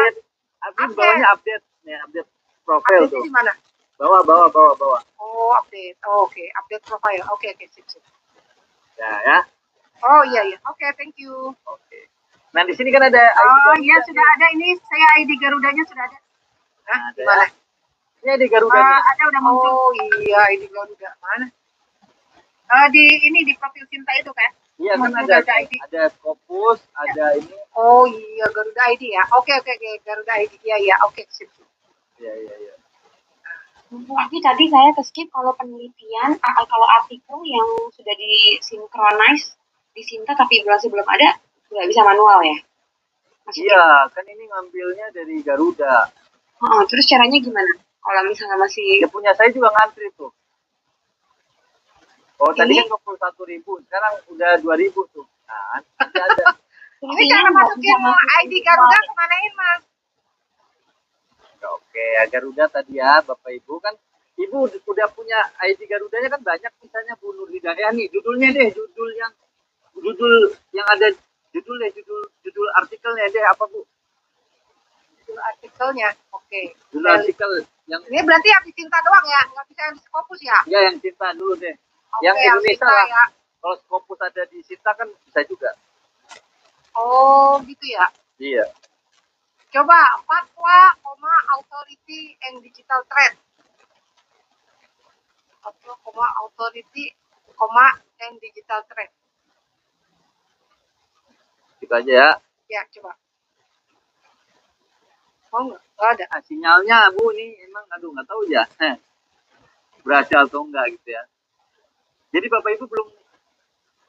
update. Bawahnya update. Nih, update profil tuh. Di mana? Bawah. Oh, update. Oh, oke. Update profile. Oke, sip. Ya. Oh, iya. Oke, thank you. Oke. Nah, di sini kan ada ID Garuda. Iya, sudah ada. Ini saya ID Garudanya sudah ada. Nah, di mana? Ini ID Garuda nih. Ada udah muncul. Oh, iya, ID Garuda. Mana? Di profil Sinta itu kan? Iya, kan ada Scopus, ada ini. Oh, iya, Garuda ID ya. Oke, Garuda ID. Iya, oke, sip. Iya. Tapi tadi saya skip kalau penelitian, kalau artikel yang sudah disinkronize di Sinta tapi masih belum ada, nggak bisa manual ya? Iya, kan ini ngambilnya dari Garuda. Terus caranya gimana? Kalau misalnya masih... Ya punya saya juga ngantri tuh. Oh, tadi kan 21.000, sekarang udah 2.000 tuh. Nah, ada. Ini cara masukin ID Garuda kemanain, Mas? Oke, Garuda tadi ya, Bapak Ibu kan. Ibu udah punya ID Garudanya kan banyak, misalnya Bu Nur Hidayah nih, judul yang ada judul artikelnya deh apa Bu? Judul artikelnya, oke. Judul artikel yang ini berarti yang di Sinta doang ya, nggak bisa yang di Scopus ya? Ya yang Sinta dulu deh. Yang Indonesia lah. Ya. Kalau Scopus ada di Sinta kan bisa juga. Oh gitu ya? Iya. Coba fatwa, authority and digital trade. Fatwa, authority, and digital trade. Gitu aja ya. Ya coba. Oh nggak ada. Sinyalnya Bu nih emang nggak tahu ya. Berhasil atau enggak gitu ya. Jadi Bapak Ibu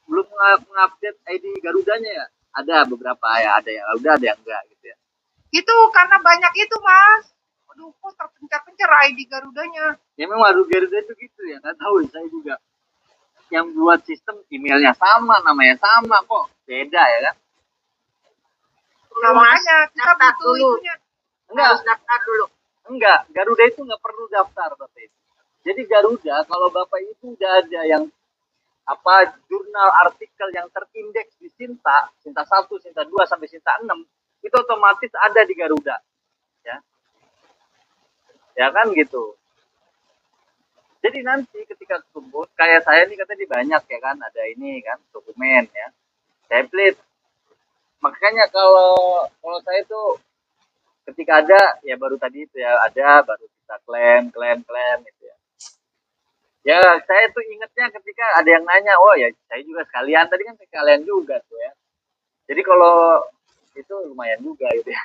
belum mengupdate ID Garudanya ya? Ada beberapa ya, ada yang udah, ada yang enggak gitu ya. Itu karena banyak itu Mas. Aduh, kok terpencar-pencar ID Garudanya. Ya memang Garuda itu gitu ya, nggak tahu saya juga. Yang buat sistem emailnya sama, namanya sama kok beda ya kan? Namanya kita butuh itunya. Enggak, harus daftar dulu. Enggak, Garuda itu nggak perlu daftar Bapak Ibu. Jadi Garuda kalau Bapak Ibu udah ada yang jurnal artikel yang terindeks di Sinta 1, Sinta 2 sampai Sinta 6 itu otomatis ada di Garuda. Ya. Ya kan gitu. Jadi nanti ketika kumpul kayak saya nih katanya banyak ya kan, ada ini kan dokumen ya. Template. Makanya kalau saya tuh ketika ada ya baru tadi itu ya ada baru kita klaim gitu ya. Ya, saya tuh ingetnya ketika ada yang nanya, oh ya saya juga sekalian, tadi kan sekalian juga tuh ya. Jadi kalau itu lumayan juga gitu ya.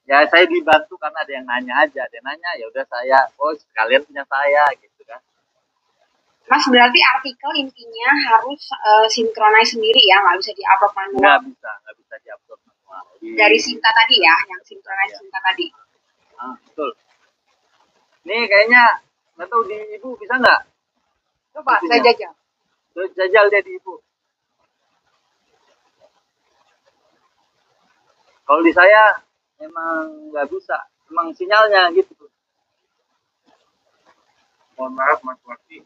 Ya saya dibantu karena ada yang nanya aja, ada yang nanya, ya udah saya, oh sekalian punya saya gitu kan. Mas berarti artikel intinya harus sinkronis sendiri ya, nggak bisa diupload manual? Nggak bisa diupload manual. Dari Sinta tadi ya, yang sinkronis Sinta tadi. Betul. Nih kayaknya nggak tahu di Ibu bisa nggak? Coba saya jajal. Jajal deh di Ibu. Kalau di saya emang nggak bisa, emang sinyalnya gitu. Mohon maaf Mas Waki,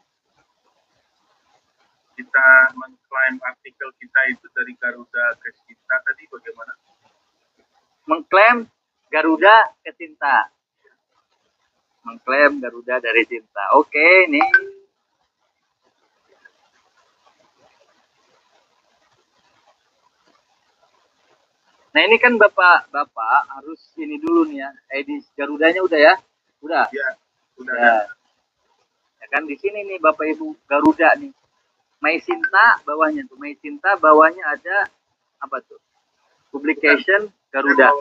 kita mengklaim artikel kita itu dari Garuda ke Sinta tadi bagaimana? Mengklaim Garuda ke Sinta. Mengklaim Garuda dari Sinta. Oke, nih. Nah ini kan Bapak harus ini dulu nih ya. ID Garudanya udah ya? Udah? Ya, udah. Ya. Ya kan di sini nih Bapak Ibu Garuda nih. My Sinta bawahnya tuh. My Sinta bawahnya ada apa tuh? Publication Garuda.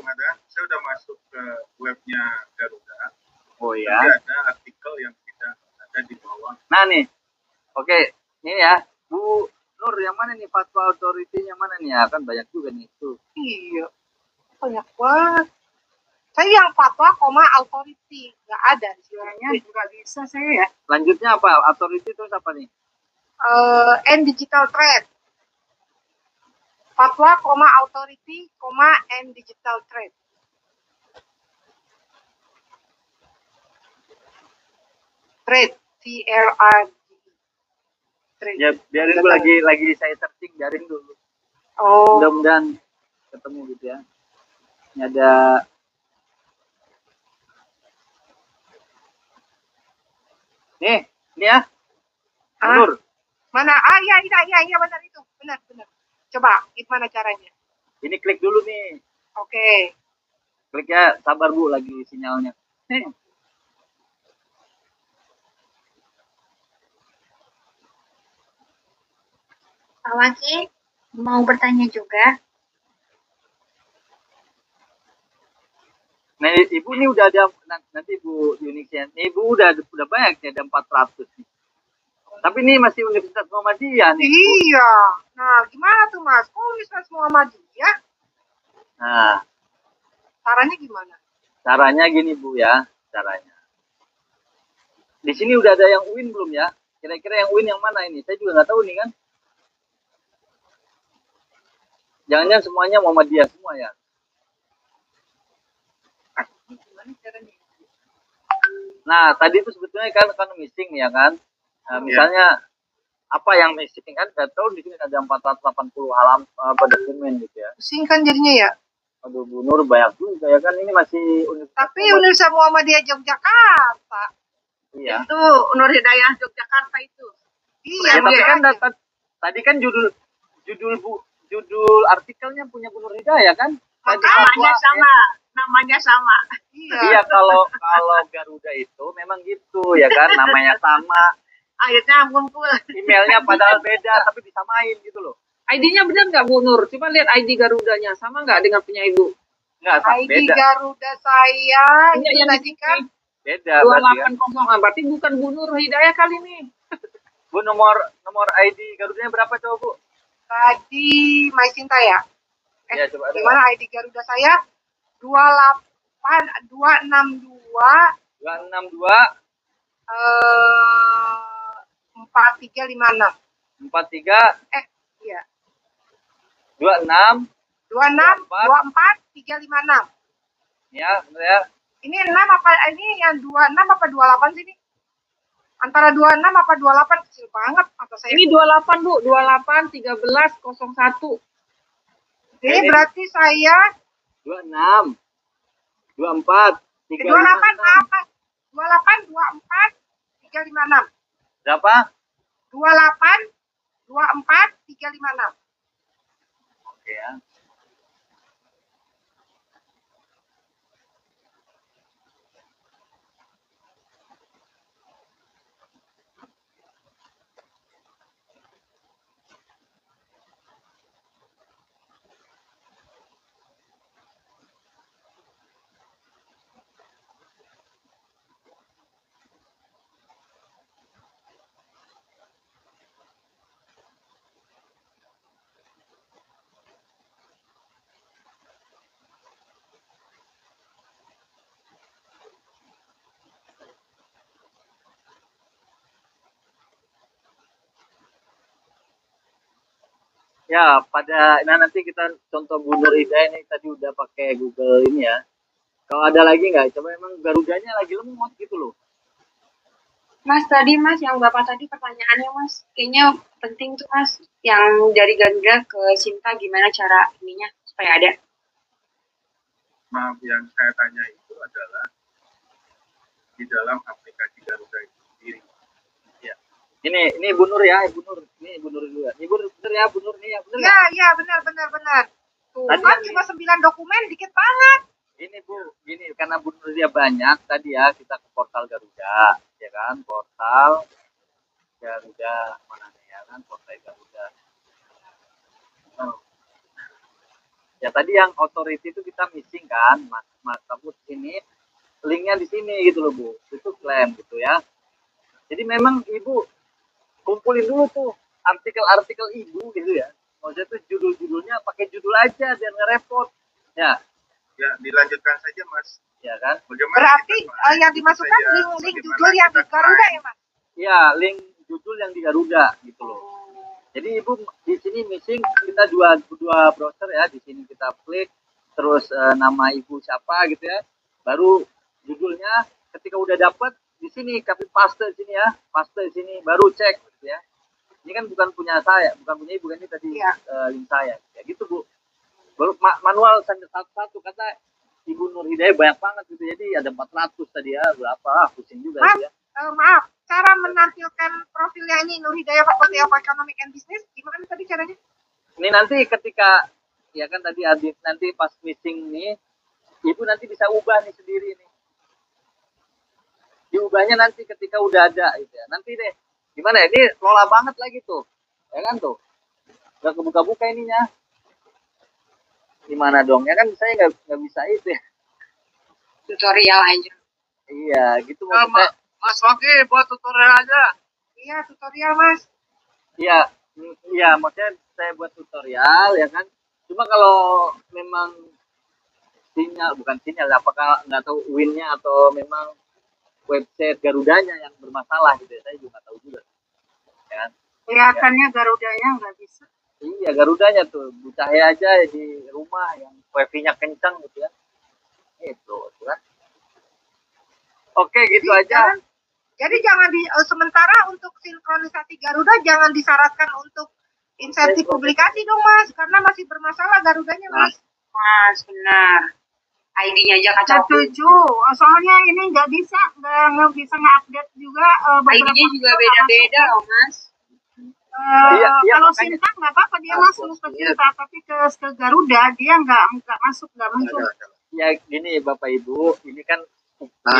Saya udah masuk ke webnya Garuda. Oh ya. Nanti ada artikel yang tidak ada di bawah. Nah nih. Oke, ini ya. Bu Nur yang mana nih fatwa authority-nya mana nih? Ya kan banyak juga nih tuh. Iya, banyak banget. Saya yang fatwa, authority. Nggak ada istilahnya. Nggak bisa saya ya. Lanjutnya apa? Authority itu apa nih? And digital trade. Fatwa, authority, and digital trade. Trade, TRAD. Ya, biarin dulu lagi saya searching, biarin dulu. Oh. Mudah-mudahan ketemu gitu ya. Ini ada nih, ini ya. Nur. Mana? Iya benar itu. Benar. Coba, gimana caranya? Ini klik dulu nih. Oke. Klik ya, sabar Bu, lagi sinyalnya. Pak Waki, mau bertanya juga. Nah, Ibu nih udah ada, nanti Bu Yunisia, Ibu udah banyak ya, ada 400 nih. Tapi ini masih Universitas Muhammadiyah nih. Iya. Nah, gimana tuh Mas? Universitas Muhammadiyah? Nah. Caranya gimana? Caranya gini Bu ya, caranya. Di sini udah ada yang UIN belum ya? Kira-kira yang UIN yang mana ini? Saya juga nggak tahu nih kan. Jangan-jangan semuanya Muhammadiyah semua ya. Gimana caranya? Nah, tadi itu sebetulnya kan missing ya kan. Nah, misalnya apa yang missing kan? Saya tahu di sini ada 480 halaman dokumen gitu ya. Pusing kan jadinya ya? Aduh, Bu Nur banyak juga ya kan, ini masih Tapi Universitas Muhammadiyah Yogyakarta. Iya. Itu Nur Hidayah Yogyakarta itu. Iya, ya, tapi kan tadi kan judul artikelnya punya Bu Nur Hidayah kan? Namanya sama. Iya, kalau Garuda itu memang gitu ya kan, namanya sama. Akhirnya ngumpul. Emailnya padahal beda tapi disamain gitu loh. ID-nya benar nggak Bu Nur? Coba lihat ID Garudanya, sama nggak dengan punya Ibu? Nggak, ID beda. Garuda saya ini yang tadi kan beda. 280, berarti bukan Bu Nur Hidayah kali ini. Bu, nomor ID Garudanya berapa coba Bu? Tadi My Sinta ya? Ya, coba ada. Gimana ID Garuda saya? 262 4356. 43 iya. 26 24 356. Ya, benar ya. Ini 6 apa ini yang 26 apa 28 sih ini? Antara 26 apa 28 kecil banget atau saya. Ini 28 Bu, 28 1301. Ini berarti saya 26 24 28 apa? 28 24 356. Berapa? 28 24 356. Oke ya. Ya, nanti kita contoh Bu Nur Hidayah ini tadi udah pakai Google ini ya. Kalau ada lagi nggak? Coba emang Garudanya lagi lemot gitu loh. Mas tadi Mas yang Bapak tadi pertanyaannya Mas, kayaknya penting tuh Mas, yang dari Garuda ke Sinta gimana cara ininya supaya ada. Maaf, yang saya tanya itu adalah di dalam aplikasi Garuda itu sendiri. Ya. Ini Bu Nur ya, Bu Nur. Ini Bu Nur juga. Ini Bu Nur ya, Bu Nur nih ya, benar. Iya, benar. Tuh kan cuma 9 dokumen, dikit banget. Ini Bu, gini karena Bu Nur dia banyak tadi ya, kita ke portal Garuda, ya kan? Portal Garuda mana nih ya kan? Portal Garuda. Oh. Ya tadi yang authority itu kita missing kan, Mas Kabut ini linknya di sini gitu loh Bu, itu klaim gitu ya. Jadi memang Ibu kumpulin dulu tuh artikel-artikel Ibu gitu ya. Maksudnya tuh judul-judulnya pakai judul aja biar nggak repot. Ya. Ya, dilanjutkan saja Mas. Ya kan? Bagaimana berarti yang dimasukkan link judul yang di Garuda ya Mas? Ya, link judul yang di Garuda gitu loh. Jadi Ibu di sini missing kita dua browser ya, di sini kita klik terus nama Ibu siapa gitu ya. Baru judulnya ketika udah dapat di sini copy paste di sini ya, paste di sini baru cek gitu ya. Ini kan bukan punya saya, bukan punya Ibu kan ini tadi ya. Link saya. Ya gitu Bu. Baru manual satu-satu kata Ibu Nur Hidayah banyak banget gitu. Jadi ada 400 tadi ya, berapa? Pusing juga Mas, ya. Maaf, cara menampilkan profilnya ini Nur Hidayah Faculty of Economic and Business gimana tadi caranya? Ini nanti ketika ya kan tadi Adit nanti pas missing nih Ibu nanti bisa ubah nih sendiri nih. Diubahnya nanti ketika udah ada gitu ya. Nanti deh gimana ya? Ini lola banget lagi tuh. Ya kan tuh. Gak kebuka-buka ininya. Gimana dong? Ya kan saya nggak bisa itu ya. Tutorial aja. Iya, gitu maksudnya. Mas Waki buat tutorial aja. Iya, tutorial Mas. Iya, maksudnya saya buat tutorial ya kan. Cuma kalau memang bukan sinyal, apakah nggak tahu win-nya atau memang website Garudanya yang bermasalah gitu ya, saya juga nggak tahu juga. Ya kan? Kelihatannya Garudanya nggak bisa. Iya, Garudanya tuh, Bu Cahaya aja di rumah yang wifi-nya kencang gitu ya. Itu kan. Oke, gitu aja. Jadi jangan sementara untuk sinkronisasi Garuda jangan disyaratkan untuk insentif publikasi dong Mas, karena masih bermasalah Garudanya Mas. Mas, benar. ID-nya aja kacau. Setuju, soalnya ini nggak bisa nge-update juga. ID-nya juga beda-beda loh Mas. Iya, kalau makanya. Sinta nggak apa-apa dia masuk ke Sinta, tapi ke Garuda dia nggak masuk, nggak muncul. Ya gini Bapak Ibu, ini kan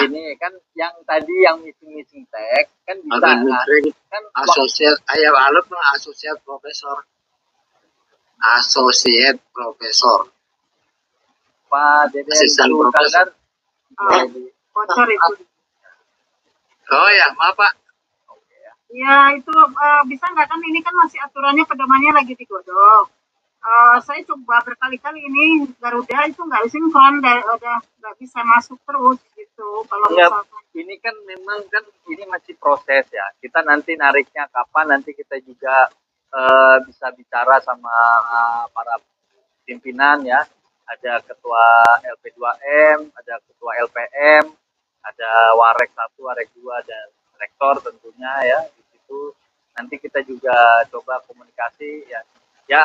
ini kan yang tadi yang missing tag kan bisa kan asosiat asosiat profesor Pak Deden Guru Kaldar. Bocor itu. Oh ya, maaf Pak. Ya itu bisa nggak kan ini kan masih aturannya pedomannya lagi digodok. Saya coba berkali-kali ini Garuda itu nggak sinkron, udah nggak bisa masuk terus gitu. Kalau misalkan ini kan memang kan ini masih proses ya. Kita nanti nariknya kapan nanti kita juga bisa bicara sama para pimpinan ya. Ada ketua LP2M, ada ketua LPM, ada Warek 1, Warek 2 dan rektor tentunya ya. Di situ nanti kita juga coba komunikasi ya. Ya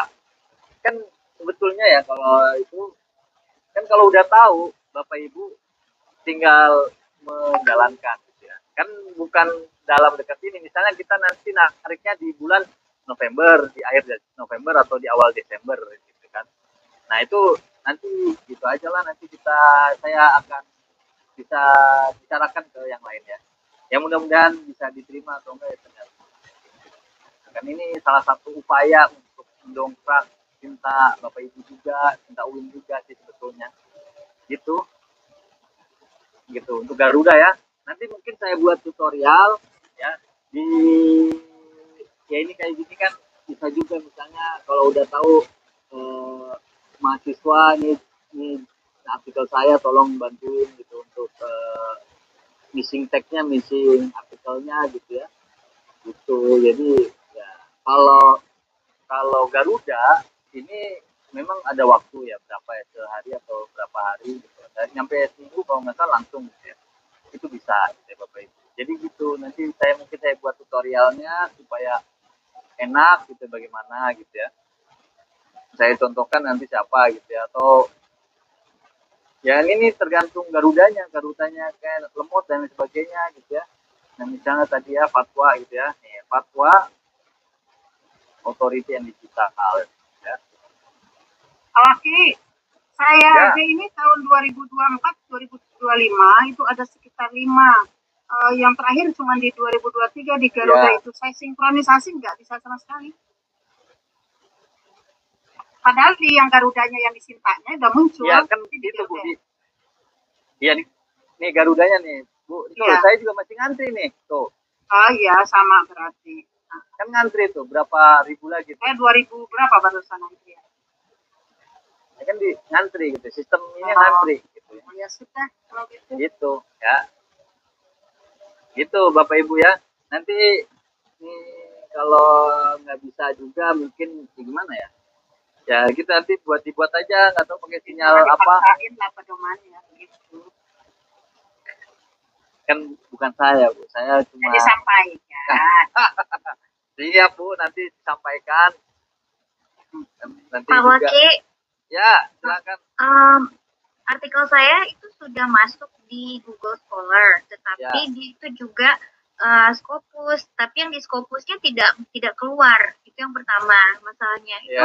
kan sebetulnya ya kalau itu kan kalau udah tahu Bapak Ibu tinggal menjalankan gitu ya. Kan bukan dalam dekat ini, misalnya kita nanti nariknya di bulan November, di akhir November atau di awal Desember gitu kan. Nah itu nanti gitu aja lah, nanti saya akan bisa bicarakan ke yang lain ya. Ya mudah-mudahan bisa diterima atau enggak ya ternyata. Kan ini salah satu upaya untuk mendongkrak Sinta Bapak Ibu juga, Sinta UIN juga sih sebetulnya. Gitu untuk Garuda ya. Nanti mungkin saya buat tutorial ya di ya ini kayak gini kan bisa juga misalnya kalau udah tahu mahasiswa nih artikel saya tolong bantuin gitu untuk missing tag-nya, missing artikelnya gitu ya. Gitu. Jadi ya kalau kalau Garuda ini memang ada waktu ya, berapa ya, sehari atau berapa hari gitu. Dan nyampe seminggu kalau nggak salah langsung gitu ya. Itu bisa gitu ya Bapak Ibu. Jadi gitu, nanti saya buat tutorialnya supaya enak gitu bagaimana gitu ya. Saya contohkan nanti siapa gitu ya, atau ya ini tergantung garudanya kayak lemot dan sebagainya gitu ya. Nah misalnya tadi ya fatwa gitu ya, nih, fatwa Authority and Digital ya. Oke, saya Ya. aja ini tahun 2024-2025 itu ada sekitar 5. Yang terakhir cuma di 2023 di Garuda Ya. itu saya sinkronisasi nggak bisa sama sekali. Padahal di yang Garudanya yang disintanya udah muncul. Ya kan gitu Bu. Iya nih Garudanya nih Bu. Itu Ya. saya juga masih ngantri nih tuh. Oh iya sama berarti. Kan ngantri tuh berapa ribu lagi tuh. 2000 berapa barusan nanti ya? Ya kan di ngantri gitu. Sistem ini ngantri gitu ya. Oh ya sudah kalau gitu. Gitu ya. Gitu Bapak Ibu ya. Nanti nih kalau nggak bisa juga mungkin gimana ya? Ya kita nanti dibuat aja, nggak tahu pakai sinyal apa. Lah pedomannya gitu. Kan bukan saya Bu, saya cuma disampaikan. Iya Bu, nanti disampaikan. Nanti Pak juga. Waki, Ya silakan. artikel saya itu sudah masuk di Google Scholar, tetapi di itu juga Scopus, tapi yang di Scopusnya tidak keluar. Itu yang pertama masalahnya. Itu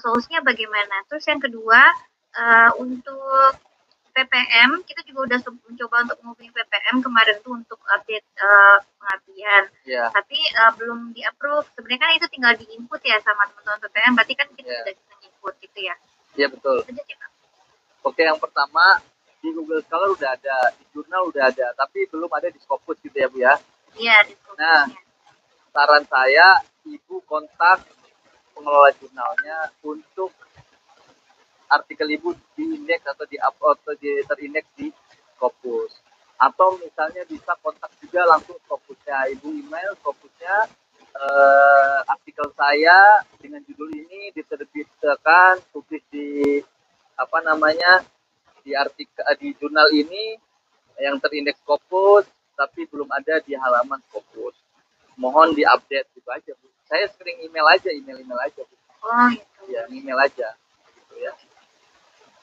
solusinya bagaimana? Terus yang kedua, untuk PPM kita juga udah mencoba untuk menghubungi PPM kemarin tuh untuk update pengabdian, tapi belum di approve. Sebenarnya kan itu tinggal di input ya sama teman-teman PPM, berarti kan kita sudah bisa input gitu ya. Iya betul. Oke, yang pertama di Google Scholar udah ada, di jurnal udah ada, tapi belum ada di Scopus gitu ya Bu ya. Iya di Scopus. Nah, saran saya Ibu kontak pengelola jurnalnya untuk artikel Ibu diindeks atau di-upload atau terindeks di Scopus. Atau misalnya bisa kontak juga langsung Scopusnya. Ibu email Scopusnya, artikel saya dengan judul ini diterbitkan, publis di di artikel di jurnal ini yang terindeks Scopus, tapi belum ada di halaman Scopus. Mohon diupdate gitu aja Bu. Saya sering email aja Bu. Oh gitu. Ya, email aja gitu ya.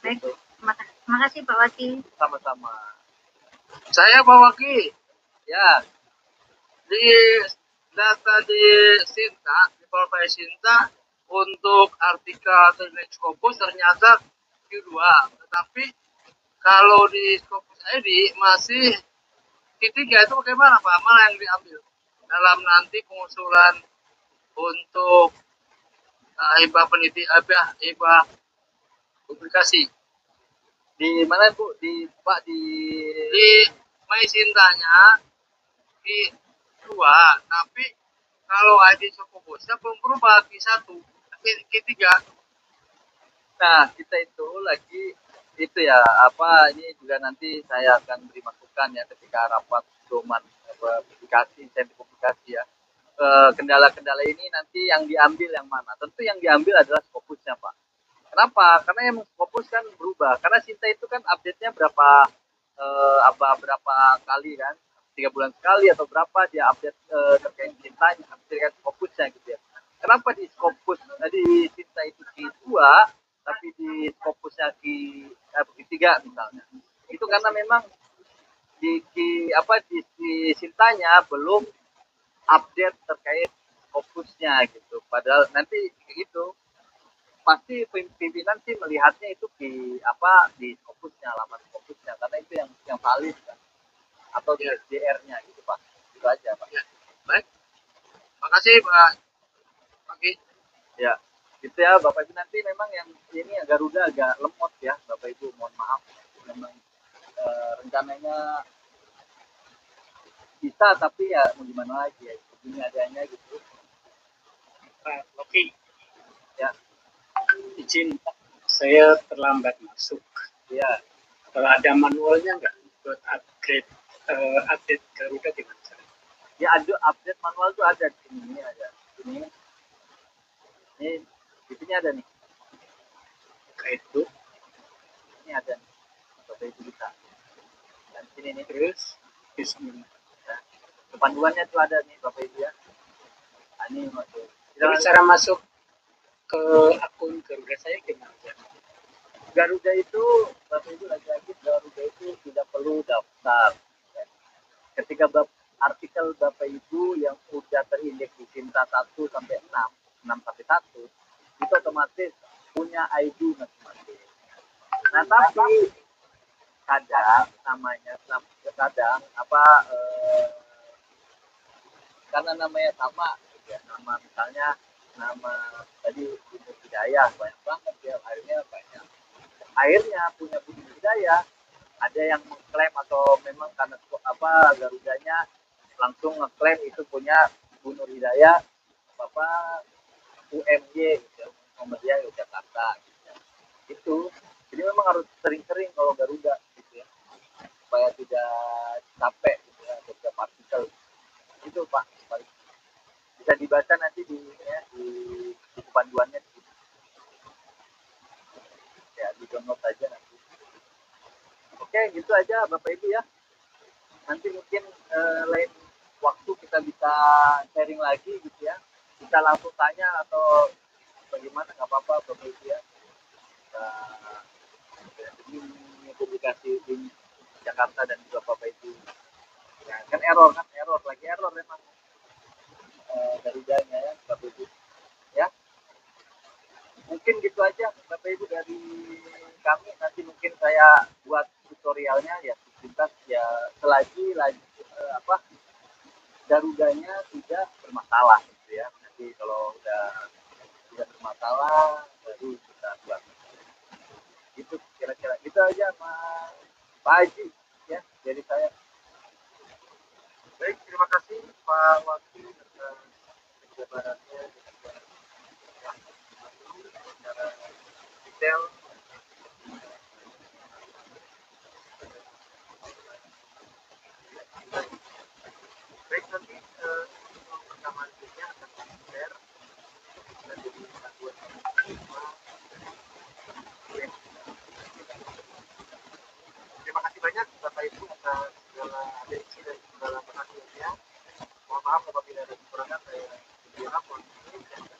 Baik, terima kasih Pak Waki. Sama-sama. Saya Pak Waki. Ya. Di data di Sinta, di Polpai Sinta, untuk artikel terindeks Scopus ternyata Q2. Tetapi kalau di Scopus ID masih Q3 itu bagaimana Pak? Mana yang diambil? Dalam nanti pengusulan untuk hibah publikasi. Di mana Bu? Di My Sintanya di 2, tapi kalau ID Scopusnya belum berubah Q1, Q3. Nah, kita itu lagi itu ya ini juga nanti saya akan beri masukan ya ketika rapat doman publikasi, insentif publikasi ya. Kendala-kendala ini nanti yang diambil yang mana? Tentu yang diambil adalah Scopusnya Pak. Kenapa? Karena yang Scopus kan berubah. Karena Sinta itu kan update-nya berapa kali kan? 3 bulan sekali atau berapa dia update terkait Sintanya, terkait Scopusnya gitu ya. Kenapa di Scopus di Sinta itu Q2 tapi di Scopusnya Q3 misalnya? Itu karena memang di Sintanya belum update terkait Scopusnya gitu. Padahal nanti gitu pasti pimpinan sih melihatnya itu di Scopusnya, halaman Scopusnya, karena itu yang valid kan, atau di SDR-nya gitu Pak. Itu aja Pak. Ya. Baik. Makasih Pak Waki. Ya, gitu ya Bapak Ibu. Nanti memang yang ini Garuda agak lemot ya Bapak Ibu, mohon maaf. Memang rencananya bisa tapi ya mau gimana lagi ya, ini adanya gitu. Oke. Ya. Izin saya terlambat masuk. Ya. Kalau ada manualnya nggak buat update Garuda gimana? Ya ada update manual tuh ada di sini ada. Ini Ini di sini ada nih. Guidebook. Ini ada nih. Bapak Ibu bisa. Dan sini nih. Terus bismillah. Ya. Panduannya tuh ada nih Bapak Ibu ya. Nah, ini masuk. Terus cara masuk ke akun Garuda saya gimana? Garuda itu, Bapak Ibu lagi-lagi Garuda itu tidak perlu daftar. Ketika artikel Bapak Ibu yang sudah terindeks di Sinta 1 sampai 6, 6 sampai 1, itu otomatis punya ID masing-masing. Nah, tapi kadang karena namanya sama, ya, nama misalnya nama tadi Bunur Hidayah banyak banget ya, akhirnya punya Bunur Hidayah, ada yang mengklaim atau memang karena Garudanya langsung ngeklaim itu punya Bunur Hidayah UMY gitu, Muhammadiyah Yogyakarta gitu. Jadi memang harus sering-sering kalau Garuda gitu ya, supaya tidak capek gitu ya, beberapa artikel itu Pak. Bisa dibaca nanti di buku panduannya ya, di download aja nanti. Oke, gitu aja Bapak Ibu ya. Nanti mungkin lain waktu kita bisa sharing lagi gitu ya. Kita langsung tanya atau bagaimana, nggak apa-apa Bapak Ibu ya. Ini publikasi di Jakarta dan juga Bapak Ibu. Ya, kan error memang Garudanya ya Bapak Ibu. Ya. Mungkin gitu aja Bapak Ibu dari kami. Nanti mungkin saya buat tutorialnya ya, pintas ya, selagi Garudanya tidak bermasalah gitu ya. Nanti kalau udah tidak bermasalah baru kita buat. Itu kira-kira gitu aja Pak Haji ya dari saya. Baik, terima kasih Pak Wakil atas penjabarannya secara detail. Baik, nanti pertemuan berikutnya akan share dan jadi satuan Terima kasih banyak Bapak Ibu atas segala atensi dan segala perhatiannya. Mohon maaf apabila ada kekurangan, saya berharap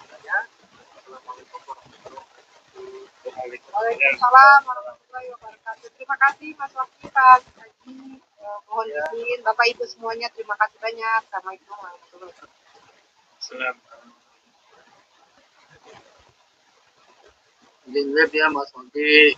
saya. Assalamualaikum warahmatullahi wabarakatuh. Waalaikumsalam warahmatullahi wabarakatuh. Terima kasih Mas Waki, Pak Haji. Mohon izin Bapak Ibu semuanya, terima kasih banyak. Assalamualaikum warahmatullahi wabarakatuh. Selamat. Link web ya Mas Waki.